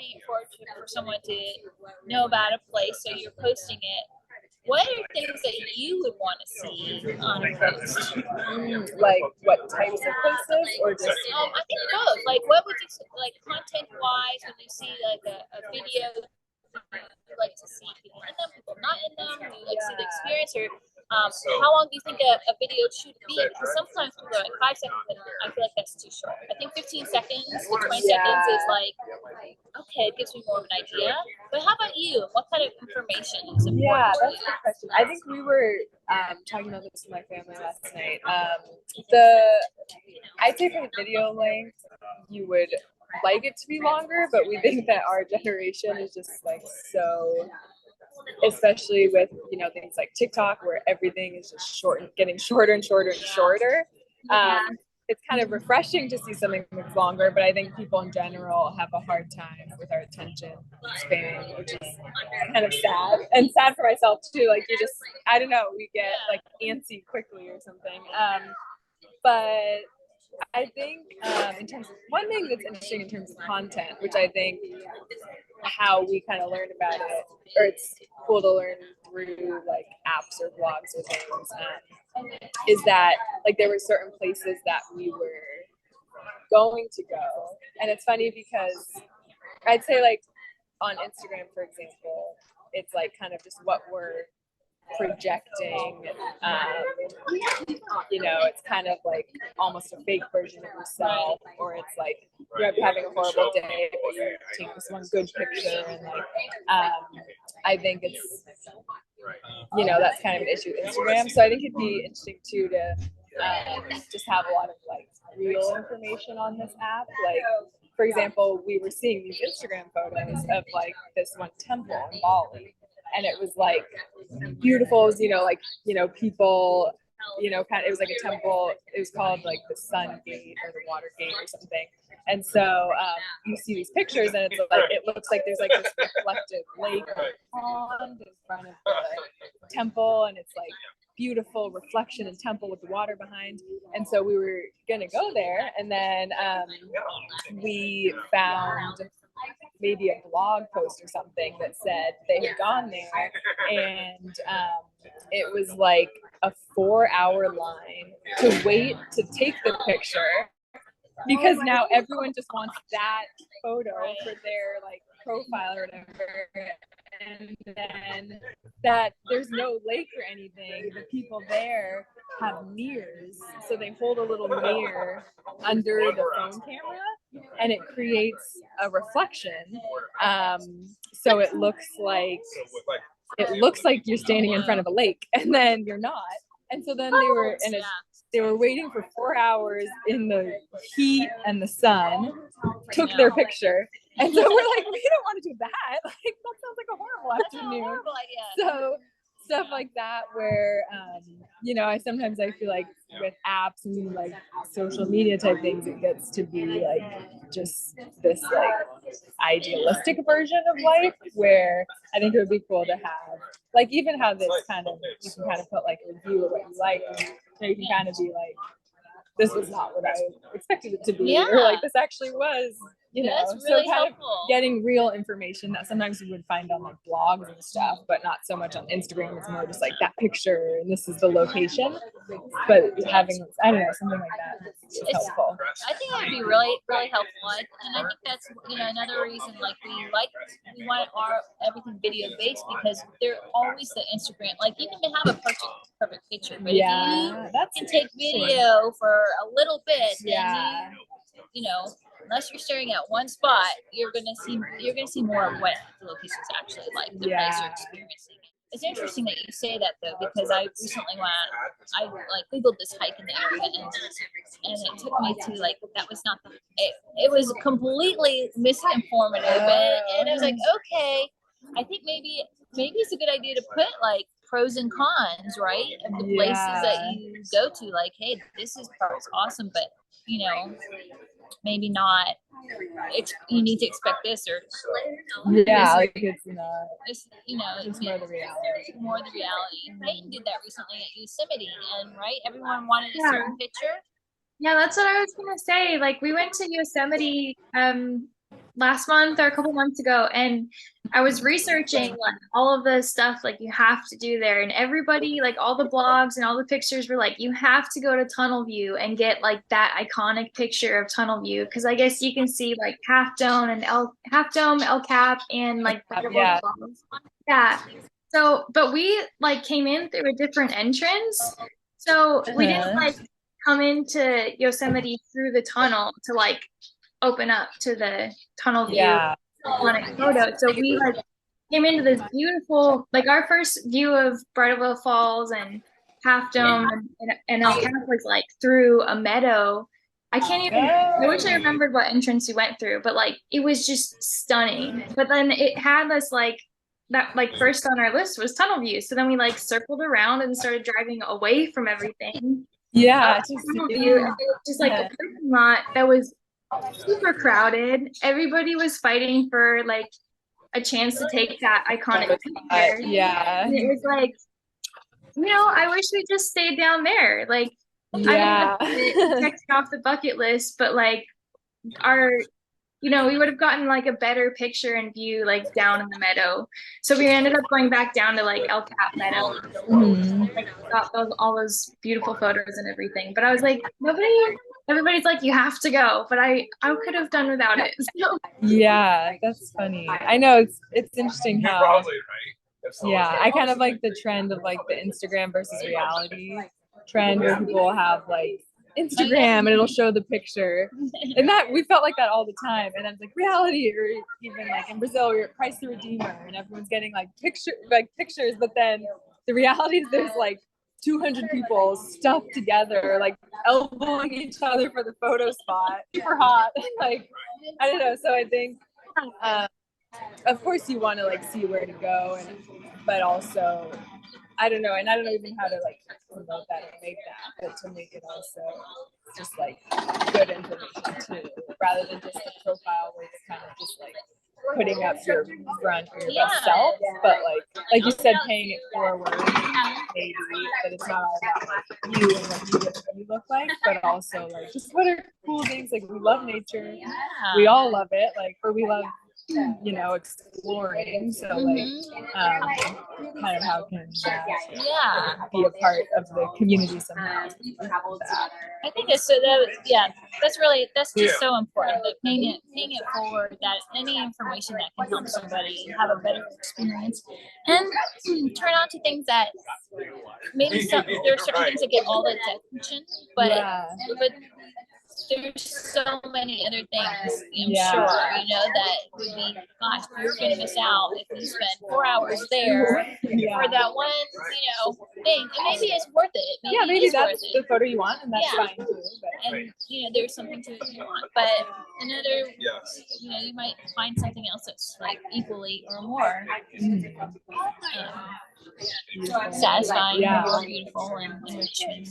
paying it forward for someone to know about a place, so you're posting it. What are things that you would want to see on a post? Like what types of places, or just? I think both. Like, what would you like content-wise when you see like a video? You like to see people in them, people not in them. Do you like to see the experience, or how long do you think a video should be? Because sometimes people are like 5 seconds, and I feel like that's too short. I think 15 seconds to 20 seconds is like, okay, it gives me more of an idea. But how about you? What kind of information is important? Yeah, that's a good question. I think we were talking about this with my family last night. I'd say for the video length, you would like it to be longer, but we think that our generation is just like so, especially with things like TikTok, where everything is just getting shorter and shorter and shorter. It's kind of refreshing to see something that's longer, but I think people in general have a hard time with our attention span, which is kind of sad, and sad for myself too. Like, you just, I don't know, we get like antsy quickly or something. But I think in terms of one thing that's interesting in terms of content, which I think how we kind of learned about it, or it's cool to learn through like apps or blogs or things, is that like there were certain places that we were going to go. And it's funny because I'd say like on Instagram, for example, it's like kind of just what we're projecting. It's kind of like almost a fake version of yourself, or it's like you're having a horrible day, but you take this one good picture, and like I think it's that's kind of an issue with Instagram. So I think it'd be interesting too to just have a lot of like real information on this app. Like, for example, we were seeing these Instagram photos of like this one temple in Bali, and it was like beautiful. It was, people, kind of, it was like a temple. It was called like the Sun Gate or the Water Gate or something. And so you see these pictures, and it's like, it looks like there's like this reflective lake or pond in front of the temple, and it's like beautiful reflection and temple with the water behind. And so we were gonna go there, and then we found maybe a blog post or something that said they had gone there, and it was like a 4-hour line to wait to take the picture, because now everyone just wants that photo for their like profile or whatever. And then that there's no lake or anything, the people there have mirrors, so they hold a little mirror under the phone camera, and it creates a reflection, so it looks like you're standing in front of a lake, and then you're not. And so then they were waiting for 4 hours in the heat and the sun, took their picture. And so we're like, we don't want to do that. Like, that sounds like a horrible afternoon. Horrible idea. So stuff like that, where I sometimes feel like with apps and like social media type things, it gets to be like just this like idealistic version of life, where I think it would be cool to have like even have this kind of, you can kind of put like a review of what you like, and you can kind of be like, this was not what I expected it to be, or like this actually was. That's so really kind helpful. of getting real information that sometimes you would find on like blogs and stuff, but not so much on Instagram. It's more just like that picture and this is the location. But having, I don't know, something like that is helpful. I think that would be really, really helpful. And I think that's another reason like we want everything video based, because they're always the Instagram. Like, you can have a perfect picture, but if you can take video for a little bit, then unless you're staring at one spot, you're gonna see more of what the location's actually like, the place you're experiencing. It's interesting that you say that though, because I recently I googled this hike in the area, and it took me to like, that was not it was completely misinformative, and I was like, okay, I think maybe it's a good idea to put like pros and cons, right, of the places that you go to. Like, hey, this part's awesome, but maybe not. You need to expect this, or like it's not. It's more the reality. More the reality. Peyton did that recently at Yosemite, and everyone wanted a certain picture. Yeah, that's what I was gonna say. Like, we went to Yosemite last month or a couple months ago, and I was researching like all of the stuff like you have to do there, and everybody, like all the blogs and all the pictures were like, you have to go to Tunnel View and get like that iconic picture of Tunnel View, because I guess you can see like Half Dome, El Cap, and like Yeah. yeah. So, but we like came in through a different entrance, so we didn't like come into Yosemite through the tunnel to like open up to the Tunnel View Yeah. iconic photo. So we like came into this beautiful, like our first view of Bridalveil Falls and Half Dome and El Cap was like through a meadow. I can't even, I wish I remembered what entrance we went through, but like it was just stunning. But then it had us like, that like first on our list was Tunnel View. So then we like circled around and started driving away from everything. Yeah. Tunnel View, and it was just like a parking lot that was super crowded. Everybody was fighting for like a chance to take that iconic picture. Yeah. And it was like, I wish we just stayed down there. Like, yeah. I mean, checked off the bucket list, but like we would have gotten like a better picture and view like down in the meadow. So we ended up going back down to like El Cap Meadow. Like got all those beautiful photos and everything. But I was like, everybody's like, you have to go, but I could have done without it. So. Yeah, that's funny. I know it's interesting how I kind of like the trend of like the Instagram versus reality trend where people have like Instagram and it'll show the picture, and that we felt like that all the time. And then it's like reality, or even like in Brazil, you're at Price the Redeemer, and everyone's getting like pictures, but then the reality is there's like 200 people stuffed together, like elbowing each other for the photo spot. Super hot, like I don't know. So I think, of course, you want to like see where to go, but also I don't know, and I don't know even how to like promote that or make that, but to make it also just like good information too, rather than just a profile where it's kind of just like putting up your front or your best self, but like you said, paying it forward, maybe that it's not all about like you and what you look like, but also like just what are cool things. Like we love nature, we all love it, like, or we love exploring. So like kind of how can that be a part of the community somehow? I think it's that's just so important, that paying it forward, that any information that can help somebody have a better experience and turn on to things that maybe there are certain things that get all the attention, but there's so many other things, I'm sure, that would be, gosh, you're going to miss out if you spend 4 hours there for that one, thing. And maybe it's worth it. Maybe that's the photo you want, and that's fine too. But. And, there's something to it you want. But another, you might find something else that's like equally or more satisfying, more beautiful, and enriching.